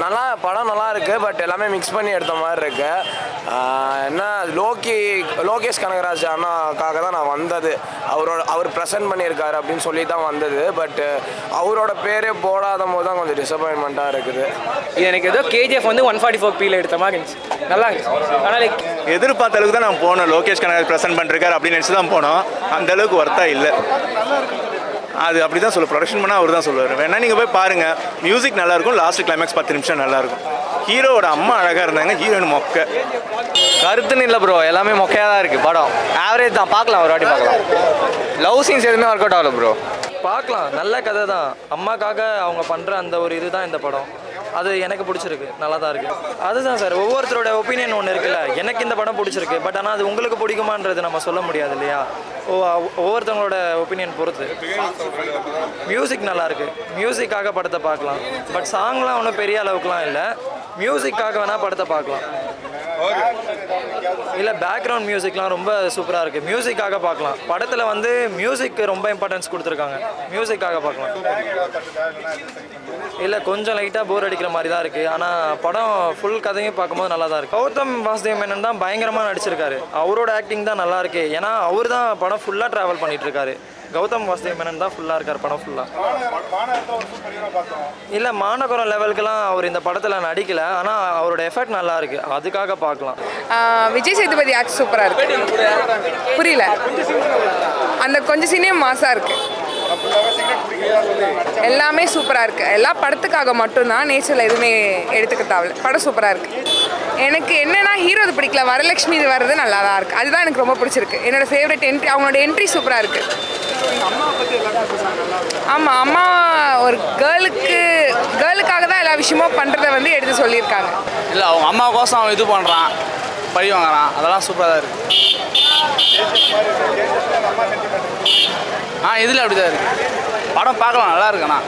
நல்லா படம் நல்லா இருக்குது. பட் எல்லாமே மிக்ஸ் பண்ணி எடுத்த மாதிரி இருக்குது. என்ன லோகேஷ் கனகராஜ் அண்ணாக்காக தான் நான் வந்தது. அவர் ப்ரெசென்ட் பண்ணியிருக்காரு அப்படின்னு சொல்லி தான் வந்தது. பட் அவரோட பேரே போடாத போது தான் கொஞ்சம் டிசப்பாயின்மெண்ட்டாக இருக்குது. இது எனக்கு ஏதோ கேஜிஎஃப் வந்து 144 எடுத்த மாதிரி இருந்துச்சு. நல்லா இருந்துச்சு. ஆனால் லைக் எதிர்பார்த்த அளவுக்கு தான் நான் போனோம். லோகேஷ் கனகராஜ் ப்ரெசென்ட் பண்ணிருக்காரு அப்படின்னு நினச்சி தான் போனோம். அந்த அளவுக்கு ஒர்த்தாக இல்லை. அது அப்படி தான் சொல்லுவோம். ப்ரொடக்ஷன் பண்ணால் அவர் தான் சொல்லுவார். வேணா நீங்கள் போய் பாருங்கள். மியூசிக் நல்லாயிருக்கும். லாஸ்ட் கிளைமேக்ஸ் 10 நிமிஷம் நல்லாயிருக்கும். ஹீரோவோட அம்மா அழகாக இருந்தாங்க. ஹீரோயின் மொக்க. கருத்துன்னு இல்லை ப்ரோ, எல்லாமே மொக்கையாக தான் இருக்குது. படம் ஆவரேஜ் தான். பார்க்கலாம், ஒரு வாட்டி பார்க்கலாம். லவ் சீன்ஸ் எதுவுமே ஒர்க் அவுட் ஆகல ப்ரோ. பார்க்கலாம், நல்ல கதை தான். அம்மாக்காக அவங்க பண்ணுற அந்த ஒரு இது தான் இந்த படம். அது எனக்கு பிடிச்சிருக்கு, நல்லா தான் இருக்குது. அதுதான் சார், ஒவ்வொருத்தரோட ஒப்பீனியன் ஒன்று இருக்குல்ல. எனக்கு இந்த படம் பிடிச்சிருக்கு. பட் ஆனால் அது உங்களுக்கு பிடிக்குமான்றது நம்ம சொல்ல முடியாது இல்லையா. ஒவ்வொருத்தவங்களோட ஒப்பீனியன் பொறுத்து. மியூசிக் நல்லாயிருக்கு. மியூசிக்காக படத்தை பார்க்கலாம். பட் சாங்லாம் ஒன்றும் பெரிய அளவுக்குலாம் இல்லை. மியூசிக்காக வேணால் படத்தை பார்க்கலாம். இல்லை, பேக்ரவுண்ட் மியூசிக்லாம் ரொம்ப சூப்பராக இருக்குது. மியூசிக்காக பார்க்கலாம். படத்தில் வந்து மியூசிக்கு ரொம்ப இம்பார்ட்டன்ஸ் கொடுத்துருக்காங்க. மியூசிக்காக பார்க்கலாம். இல்லை, கொஞ்சம் லைட்டாக போர் அடிக்கிற மாதிரி தான் இருக்குது. ஆனால் படம் ஃபுல் கதையும் பார்க்கும்போது நல்லா தான் இருக்குது. கௌதம் வாசுதேவ் மேனன் தான் பயங்கரமாக நடிச்சிருக்காரு. அவரோட ஆக்டிங் தான் நல்லா இருக்குது. ஏன்னா அவர் தான் படம் ஃபுல்லாக ட்ராவல் பண்ணிகிட்ருக்காரு. கௌதம் வாசுதேவ் மேனன் தான் ஃபுல்லாக இருக்கார் படம் ஃபுல்லாக. இல்லை, மாநகரம் லெவலுக்கெல்லாம் அவர் இந்த படத்தில் நடிக்கலை. ஆனால் அவரோட எஃபெக்ட் நல்லா இருக்குது. அதுக்காக பார்க்கலாம். விஜய் சேதுபதி ஆக்ட் சூப்பராக இருக்குது. புரியல, அந்த கொஞ்சம் சீனியம் மாசாக இருக்குது. எல்லாமே சூப்பராக இருக்குது. எல்லா படத்துக்காக மட்டும்தான், நேச்சரில் எதுவுமே எடுத்துக்க தேவையில்ல. படம் சூப்பராக இருக்குது. எனக்கு என்னென்னா ஹீரோ இது பிடிக்கல, வரலட்சுமி இது வர்றது நல்லா தான் இருக்குது. அதுதான் எனக்கு ரொம்ப பிடிச்சிருக்கு. என்னோடய ஃபேவரட் என்ட்ரி, அவங்களோட என்ட்ரி சூப்பராக இருக்குது. ஆமாம், அம்மா ஒரு கேர்ளுக்காக தான் எல்லா விஷயமும் பண்ணுறதை வந்து எடுத்து சொல்லியிருக்காங்க. இல்லை, அவங்க அம்மா கோசம் அவன் இது பண்ணுறான், பழி வாங்குறான். அதெல்லாம் சூப்பராக தான் இருக்குது. இதில் அப்படி தான் இருக்குது. படம் பார்க்கலாம், நல்லா இருக்குண்ணா.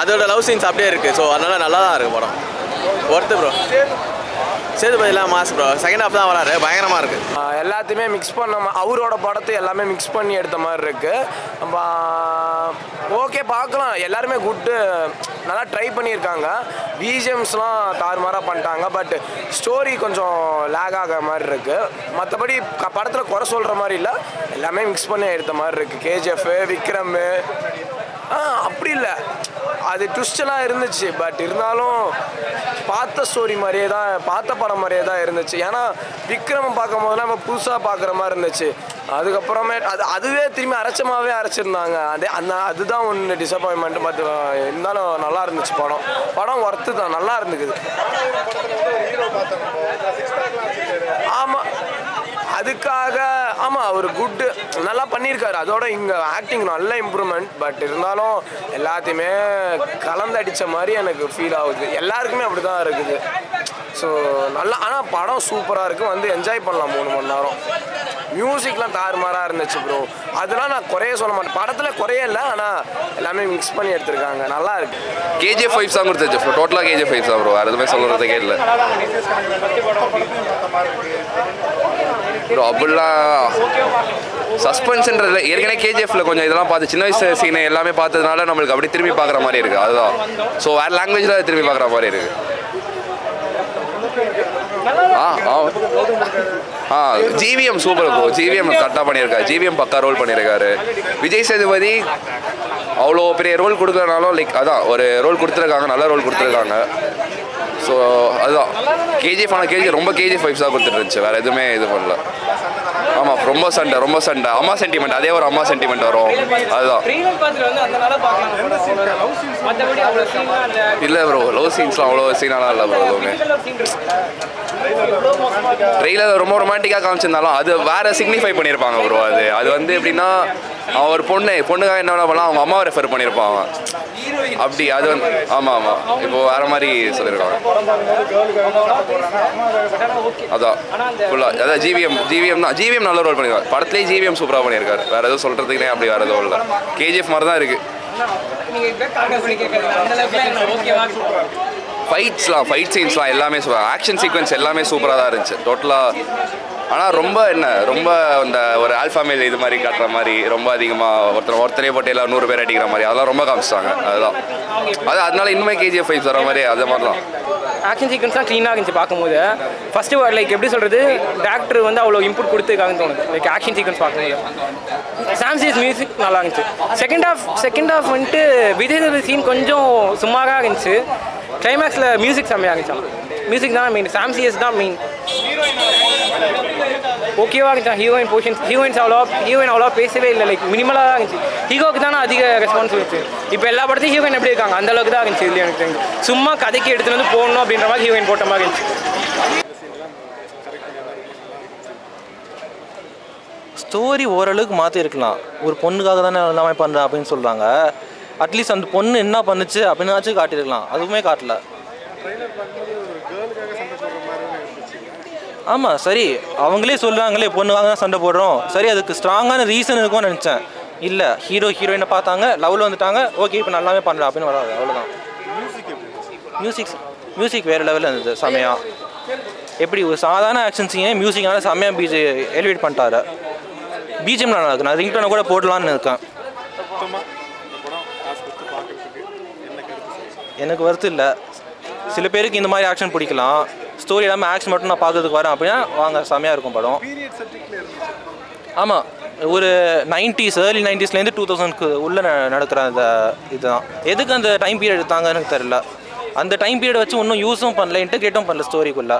அதோட லவ் சீன்ஸ் அப்படியே இருக்குது. ஸோ அதனால் நல்லா தான் இருக்குது படம். Worth bro. சேதுபதிலாம் மாஸ் ப்ரோ. செகண்ட் ஹாஃப் தான் வராரு, பயங்கரமாக இருக்குது. எல்லாத்தையுமே மிக்ஸ் பண்ண அவரோட படத்தை எல்லாமே மிக்ஸ் பண்ணி எடுத்த மாதிரி இருக்குது. ஓகே, பார்க்கலாம். எல்லாருமே குட்டு, நல்லா ட்ரை பண்ணியிருக்காங்க. பிஜிஎம்ஸ்லாம் தாறுமாறாக பண்ணிட்டாங்க. பட் ஸ்டோரி கொஞ்சம் லேக் ஆகிற மாதிரி இருக்குது. மற்றபடி படத்தில் குறை சொல்கிற மாதிரி இல்லை. எல்லாமே மிக்ஸ் பண்ணி எடுத்த மாதிரி இருக்குது. கேஜிஎஃப், விக்ரம் அப்படி இல்லை, அது ட்விஸ்டெல்லாம் இருந்துச்சு. பட் இருந்தாலும் பார்த்த ஸ்டோரி மாதிரியே தான், பார்த்த படம் மாதிரியே தான் இருந்துச்சு. ஏன்னா விக்ரம் பார்க்கும் போதெல்லாம் நம்ம புதுசாக பார்க்குற மாதிரி இருந்துச்சு. அதுக்கப்புறமே அதுவே திரும்பி அரைச்சமாகவே அரைச்சிருந்தாங்க. அதுதான் ஒன்று டிசப்பாயின்மெண்ட்டு. பட் இருந்தாலும் நல்லா இருந்துச்சு படம் ஒர்த்து தான், நல்லா இருந்துக்குது. ஆமாம், அதுக்காக ஆமாம், அவர் குட்டு நல்லா பண்ணியிருக்காரு. அதோட இங்கே ஆக்டிங் நல்ல இம்ப்ரூவ்மெண்ட். பட் இருந்தாலும் எல்லாத்தையுமே கலந்தடித்த மாதிரி எனக்கு ஃபீல் ஆகுது. எல்லாருக்குமே அப்படி தான் இருக்குது. ஸோ நல்லா, ஆனால் படம் சூப்பராக இருக்குது. வந்து என்ஜாய் பண்ணலாம் 3 மணி நேரம். மியூசிக்லாம் தாறுமாறாக இருந்துச்சு ப்ரோ. அதெல்லாம் நான் குறைய சொல்ல மாட்டேன். படத்தில் குறைய இல்லை, ஆனால் எல்லாமே மிக்ஸ் பண்ணி எடுத்திருக்காங்க. நல்லா இருக்குது. கேஜிஎஃப் 5 தான் கொடுத்துச்சு. டோட்டலாக கேஜிஎஃப் 5 தான் ப்ரோ. வேறு எதுவுமே சொல்கிறதுக்கே இல்லை ப்ரோ. அப்படிலாம் சஸ்பென்ஸ்ன்றதுல ஏற்கனவே கேஜிஎஃப்ல கொஞ்சம் இதெல்லாம் பார்த்து சின்ன வயசு சீனை எல்லாமே பார்த்ததுனால நம்மளுக்கு அப்படி திரும்பி பார்க்குற மாதிரி இருக்குது. அதுதான். ஸோ வேறு லாங்குவேஜில் திரும்பி பார்க்குற மாதிரி இருக்குது. GVM super bro. ஜிவிஎம் கரெக்டாக பண்ணியிருக்காரு. ஜிவிஎம் பக்கா ரோல் பண்ணியிருக்காரு. விஜய் சேதுபதி அவ்வளோ பெரிய ரோல் கொடுக்கறனாலும் லைக் அதான் ஒரு ரோல் கொடுத்துருக்காங்க, நல்ல ரோல் கொடுத்துருக்காங்க. ஸோ அதுதான் கேஜிஎஃப். ஆனால் கேஜிஎஃப் ரொம்ப கேஜிஎஃப் 5 தான் கொடுத்துட்டு இருந்துச்சு. வேறு எதுவுமே இது பண்ணல. ஆமாம், ரொம்ப சண்டை அம்மா சென்டிமெண்ட். அதே ஒரு அம்மா சென்டிமெண்ட் வரும். அதுதான். இல்லை ப்ரோ, லவ் சீன்ஸ்லாம் அவ்வளோ சீனாலாம் இல்லை ப்ரோ. எதுவுமே ட்ரெயிலர் ரொம்ப ரொமான்டிக்காக காமிச்சிருந்தாலும் அது வேறு சிக்னிஃபை பண்ணியிருப்பாங்க ப்ரோ. அது வந்து எப்படின்னா, அவன் ஒரு பொண்ணுக்காக என்ன பண்ணலாம், அவங்க அம்மாவை ரெஃபர் பண்ணியிருப்பான் அப்படி. அது வந்து ஆமாம், இப்போது வேறு மாதிரி சொல்லியிருக்காங்க. அதான் ஃபுல்லாக அதான் ஜிவிஎம் தான். ஜிவிஎம் நல்ல ரோல் பண்ணியிருக்காரு. படத்துலேயே ஜிவிஎம் சூப்பராக பண்ணியிருக்காரு. வேறு எதுவும் சொல்கிறதுக்குனே அப்படி வேறு எதுவும் இல்லை. கேஜிஎஃப் மாதிரி தான் இருக்குது. ஃபைட் சீன்ஸ்லாம் எல்லாமே ஆக்ஷன் சீக்வன்ஸ் எல்லாமே சூப்பராக தான் இருந்துச்சு. டோட்டலாக ஆனால் ரொம்ப அந்த ஒரு ஆல்ஃபா மேல் இது மாதிரி காட்டுற மாதிரி ரொம்ப அதிகமாக ஒருத்தரே போட்டு எல்லாம் 100 பேர் அடிக்கிற மாதிரி அதெல்லாம் ரொம்ப காமிச்சிட்டாங்க. அதனால இன்னுமே கேஜிஎஃப் ஃபைவ்ஸ் வர மாதிரி அது மாதிரிலாம் ஆக்ஷன் சீக்வன்ஸ்லாம் க்ளீனாக இருந்துச்சு பார்க்கும்போது. ஃபஸ்ட்டு லைக் எப்படி சொல்கிறது, டேரக்டர் வந்து அவ்வளோ இன்புட் கொடுத்துருக்காங்கன்னு தோணுது லைக் ஆக்ஷன் சீக்வன்ஸ் பார்க்கும்போது. சாம்சிஸ் மியூசிக் நல்லா இருந்துச்சு. செகண்ட் ஹாஃப் வந்துட்டு விஜய் சீன் கொஞ்சம் சுமாராக இருந்துச்சு. கிளைமேக்ஸில் மியூசிக் செம்மையாக இருந்துச்சு. மியூசிக் தான் மெயின், சாம்சிஎஸ் தான் மெயின். ஓகேவா இருந்துச்சா ஹீரோயின் அவ்வளோ பேசவே இல்லை, லைக் மினிமலாக தான் இருந்துச்சு. ஹீரோக்கு தானே அதிக ரெஸ்பான்ஸ் இருந்துச்சு. இப்போ எல்லா படத்தையும் ஹீரோயின் எப்படி இருக்காங்க அந்த அளவுக்கு தான் இருந்துச்சு. இல்லை எனக்கு தெரிஞ்சு சும்மா கதைக்கு எடுத்துகிட்டு வந்து போடணும் அப்படின்ற மாதிரி ஹீரோயின் போட்ட மாதிரி இருந்துச்சு. ஸ்டோரி ஓரளவுக்கு மாற்றிருக்கலாம். ஒரு பொண்ணுக்காக தானே எல்லாமே பண்ணுறேன் அப்படின்னு சொல்கிறாங்க. அட்லீஸ்ட் அந்த பொண்ணு என்ன பண்ணுச்சு அப்படின்னாச்சும் காட்டியிருக்கலாம். அதுவுமே காட்டல. ஆமாம் சரி, அவங்களே சொல்கிறாங்களே பொண்ணுக்காக தான் சண்டை போடுறோம், சரி அதுக்கு ஸ்ட்ராங்கான ரீசன் இருக்கும்னு நினச்சேன். இல்லை, ஹீரோயினை பார்த்தாங்க, லவ்வில் வந்துட்டாங்க, ஓகே இப்போ நல்லாவே பண்ணுறேன் அப்படின்னு வராது, அவ்வளோதான். மியூசிக் வேறு லெவலில் இருந்தது, செம்மையாக. எப்படி ஒரு சாதாரண ஆக்ஷன் சீனே மியூசிக்கான செம்மையாக எலிவேட் பண்ணிட்டாரு. பிஜிஎம் நல்லா இருக்கு. நான் ரிங்டோனை கூட போடலான்னு இருக்கேன். எனக்கு வருத்தம் இல்லை. சில பேருக்கு இந்த மாதிரி ஆக்ஷன் பிடிக்கலாம். ஸ்டோரி இல்லாமல் ஆக்ஷன் மட்டும் நான் பார்க்கறதுக்கு வரேன் அப்படின்னா வாங்க, செம்மையாக இருக்கும் படம். ஆமாம், ஒரு 90s early 90sலேருந்து 2000க்கு உள்ளே நடக்கிற அந்த இதுதான். எதுக்கு அந்த டைம் பீரியட் எடுத்தாங்கன்னு எனக்கு தெரியல. அந்த டைம் பீரியட் வச்சு ஒன்றும் யூஸும் பண்ணல, இன்டெகிரேட்டும் பண்ணல ஸ்டோரிக்குள்ளே.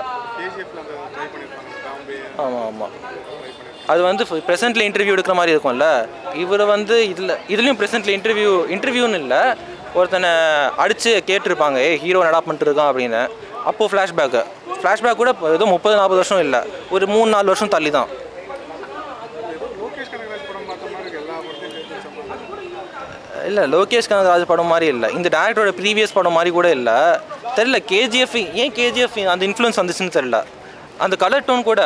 ஆமாம், அது வந்து ப்ரெசென்ட்டில் இன்டர்வியூ எடுக்கிற மாதிரி இருக்கும்ல. இவர் வந்து இதுலேயும் ப்ரெசென்ட்டில் இன்டர்வியூன்னு இல்லை, ஒருத்தனை அடித்து கேட்டிருப்பாங்க, ஹீரோ நடா பண்ணிட்டுருக்கான் அப்படின்னு. அப்போது ஃப்ளாஷ்பேக் கூட ஏதோ 30-40 வருஷம் இல்லை, ஒரு 3-4 வருஷம் தள்ளி தான். இல்லை, லோகேஷ் கனகராஜ் படம் மாதிரி இல்லை, இந்த டேரக்டரோட ப்ரீவியஸ் படம் மாதிரி கூட இல்லை. தெரியல கேஜிஎஃப் அந்த இன்ஃப்ளூயன்ஸ் வந்துச்சுன்னு தெரியல. அந்த கலர் டோன் கூட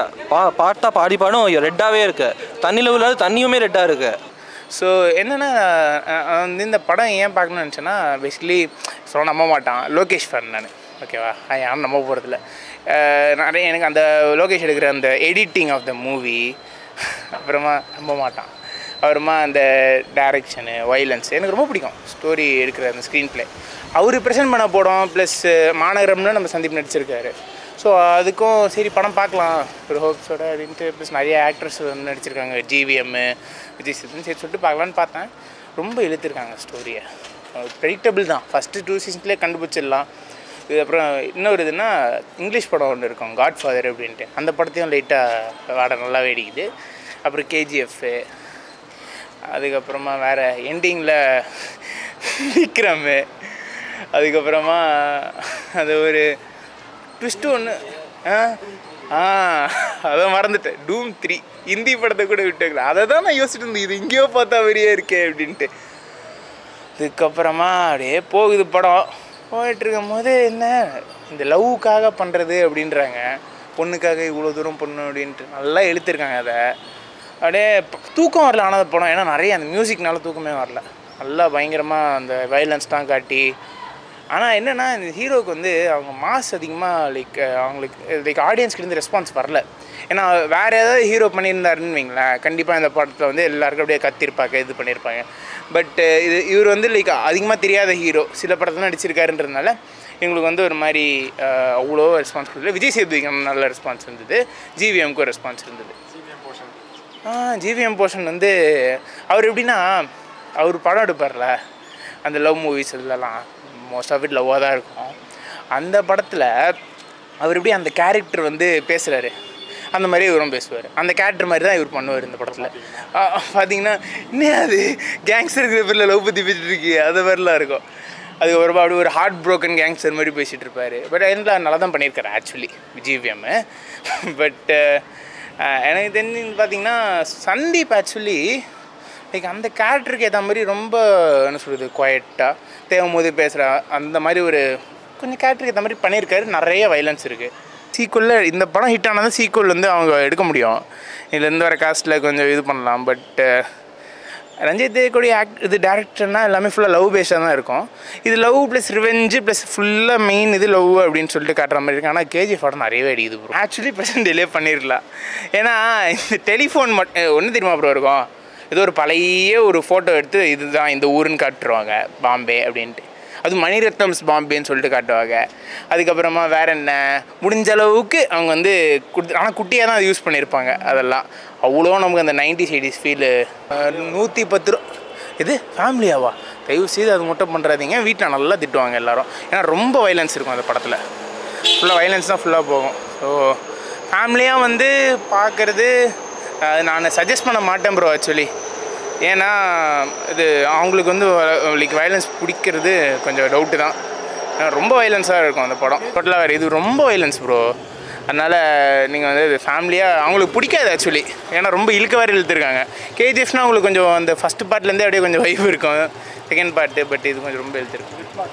பாட்டா பாடி பாடும் ரெட்டாகவே இருக்குது. தண்ணியில் உள்ளாது தண்ணியுமே ரெட்டாக இருக்குது. ஸோ என்னென்னா வந்து இந்த படம் ஏன் பார்க்கணும்னு நினச்சேன்னா, பேசிக்கலி சொல்ல நம்ப மாட்டான் லோகேஷ் ஃபேன் நான், ஓகேவா? யாரும் நம்ப போகிறதில்ல. நிறைய எனக்கு அந்த லோகேஷ் எடுக்கிற அந்த எடிட்டிங் ஆஃப் த மூவி அப்புறமா நம்ப மாட்டான். அப்புறமா அந்த டைரக்ஷனு, வைலன்ஸ் எனக்கு ரொம்ப பிடிக்கும். ஸ்டோரி எடுக்கிற அந்த ஸ்க்ரீன் ப்ளே அவர் ப்ரெசென்ட் பண்ண படம், ப்ளஸ் மாநகரம்னு நம்ம சந்தீப் நடிச்சிருக்காரு. ஸோ அதுக்கும் சரி படம் பார்க்கலாம் ஒரு ஹோப்ஸோட அப்படின்ட்டு, ப்ளஸ் நிறைய ஆக்ட்ரஸ் வந்து நடிச்சிருக்காங்க, ஜிவிஎம், விஜய் சேதுபதி, சரி சொல்லிட்டு பார்க்கலான்னு பார்த்தேன். ரொம்ப இழுத்துருக்காங்க ஸ்டோரியை. ப்ரெடிக்டபிள் தான், ஃபஸ்ட்டு 2 சீசன்ஸ்லேயே கண்டுபிடிச்சிடலாம். இதுக்கப்புறம் இன்னொரு இதுன்னா இங்கிலீஷ் படம் ஒன்று இருக்கும் காட்ஃபாதர் அப்படின்ட்டு, அந்த படத்தையும் லைட்டாக வாட நல்லா வேடிக்குது. அப்புறம் கேஜிஎஃப்பு, அதுக்கப்புறமா வேறு எண்டிங்கில் விக்ரம், அதுக்கப்புறமா அது ஒரு ட்விஸ்ட்டு ஒன்று அதை மறந்துட்டேன், டூம் 3 ஹிந்தி படத்தை கூட விட்டுக்கலாம். அதை தான் நான் யோசிச்சுட்டு இருந்தேன், இது இங்கேயோ பார்த்தா வரியே இருக்கே அப்படின்ட்டு. அதுக்கப்புறமா அப்படியே போகுது படம். போயிட்டுருக்கும் போது என்ன இந்த லவ்வுக்காக பண்ணுறது அப்படின்றாங்க, பொண்ணுக்காக இவ்வளோ தூரம் பொண்ணு அப்படின்ட்டு நல்லா எழுத்திருக்காங்க. அதை அப்படியே தூக்கம் வரல. ஆனால் படம் ஏன்னா நிறைய அந்த மியூசிக்னால தூக்கமே வரல. நல்லா பயங்கரமாக அந்த வைலன்ஸ் தான் காட்டி. ஆனால் என்னென்னா இந்த ஹீரோவுக்கு வந்து அவங்க மாஸ் அதிகமாக அவங்களுக்கு ஆடியன்ஸ்கிட்டேருந்து ரெஸ்பான்ஸ் வரல. ஏன்னா வேறு ஏதாவது ஹீரோ பண்ணியிருந்தாருன்னு வைங்களேன், கண்டிப்பாக இந்த படத்தில் வந்து எல்லாருக்கும் அப்படியே கத்திருப்பாங்க, இது பண்ணியிருப்பாங்க. பட் இவர் வந்து அதிகமாக தெரியாத ஹீரோ, சில படத்தில் நடிச்சிருக்காருன்றதுனால எங்களுக்கு வந்து ஒரு மாதிரி அவ்வளோ ரெஸ்பான்ஸ் கொடுக்கல. விஜய் சேதுபதிக்கு நல்ல ரெஸ்பான்ஸ் இருந்தது, ஜிவிஎம்க்கும் ரெஸ்பான்ஸ் இருந்தது. ஜிவிஎம் போர்ஷன் வந்து அவர் எப்படின்னா, அவர் படம் எடுப்பார்ல அந்த லவ் மூவிஸ் இதெல்லாம் மோஸ்ட் ஆஃப் இட் லவ்வாக தான் இருக்கும். அந்த படத்தில் அவர் எப்படி அந்த கேரக்டர் வந்து பேசுகிறாரு அந்த மாதிரி இவரும் பேசுவார். அந்த கேரக்டர் மாதிரி தான் இவர் பண்ணுவார் இந்த படத்தில். பார்த்தீங்கன்னா இன்னும் அது கேங்ஸ்டர் இருக்கிற பேரில் லவ் பற்றி பேசிகிட்டு இருக்கு, அது மாதிரிலாம் இருக்கும். அது ஒரு அப்படி ஒரு ஹார்ட் ப்ரோக்கன் கேங்ஸ்டர் மாதிரி பேசிகிட்டு இருப்பார். பட் எல்லாம் நல்லா தான் பண்ணியிருக்காரு ஆக்சுவலி ஜிவிஎம். பட் எனக்கு தெரிஞ்சு பார்த்தீங்கன்னா சந்தீப் ஆக்சுவலி அந்த கேரக்டருக்கு ஏற்ற மாதிரி ரொம்ப என்ன சொல்கிறது குவாய்ட்டாக தேவும் போது பேசுகிற அந்த மாதிரி ஒரு கொஞ்சம் கேரக்டருக்கு ஏற்ற மாதிரி பண்ணியிருக்காரு. நிறைய வைலன்ஸ் இருக்குது. சீக்குவலில் இந்த படம் ஹிட் ஆனால் தான் சீக்குவல் வந்து அவங்க எடுக்க முடியும். இதுலேருந்து வர காஸ்ட்டில் கொஞ்சம் இது பண்ணலாம். பட் ரஞ்சித் தேவகோடி இது டேரக்டர்னா எல்லாமே ஃபுல்லாக லவ் பேஸாக தான் இருக்கும். இது லவ் ப்ளஸ் ரிவெஞ்சு ப்ளஸ் ஃபுல்லாக மெயின் இது லவ் அப்படின்னு சொல்லிட்டு காட்டுற மாதிரி இருக்குது. ஆனால் கேஜிஎஃப் படம் நிறையவே அடிக்குது ப்ரோ. ஆக்சுவலி ப்ரெசென்ட் டிலே பண்ணிடலாம். ஏன்னா இந்த டெலிஃபோன் ஒன்று தெரியுமா ப்ரோ இருக்கும், ஏதோ ஒரு பழைய ஒரு ஃபோட்டோ எடுத்து இதுதான் இந்த ஊருன்னு காட்டுருவாங்க பாம்பே அப்படின்ட்டு. அது மணிரத்னம்ஸ் பாம்பேன்னு சொல்லிட்டு காட்டுவாங்க. அதுக்கப்புறமா வேறு என்ன முடிஞ்ச அளவுக்கு அவங்க வந்து ஆனால் குட்டியாக தான் அது யூஸ் பண்ணியிருப்பாங்க. அதெல்லாம் அவ்வளோ நமக்கு அந்த 90s 80s ஃபீலு. 110 ரூபா இது ஃபேமிலியாவா? தயவு செய்து அது மட்டும் பண்ணுறாதீங்க. வீட்டில் நல்லா திட்டுவாங்க எல்லோரும். ஏன்னா ரொம்ப வைலன்ஸ் இருக்கும் அந்த படத்தில். ஃபுல்லாக வைலன்ஸ் தான் ஃபுல்லாக போகும். ஸோ ஃபேமிலியாக வந்து பார்க்குறது நான் சஜஸ்ட் பண்ண மாட்டேன் ப்ரோ ஆக்சுவலி. ஏன்னா இது அவங்களுக்கு வந்து லைக் வைலன்ஸ் பிடிக்கிறது கொஞ்சம் டவுட்டு தான். ரொம்ப வைலன்ஸாக இருக்கும் அந்த படம் டோட்டலாக. வேறு இது ரொம்ப வைலன்ஸ் ப்ரோ. அதனால் நீங்கள் வந்து இது ஃபேமிலியாக அவங்களுக்கு பிடிக்காது ஆக்சுவலி. ஏன்னா ரொம்ப இழுக்க வேறு இழுத்துருக்காங்க. கேஜிஎஃப்னால் அவங்களுக்கு கொஞ்சம் அந்த ஃபஸ்ட் பார்ட்லேருந்தே அப்படியே கொஞ்சம் வைப் இருக்கும், செகண்ட் பார்ட்டு. பட் இது கொஞ்சம் ரொம்ப இழுத்துருக்கு.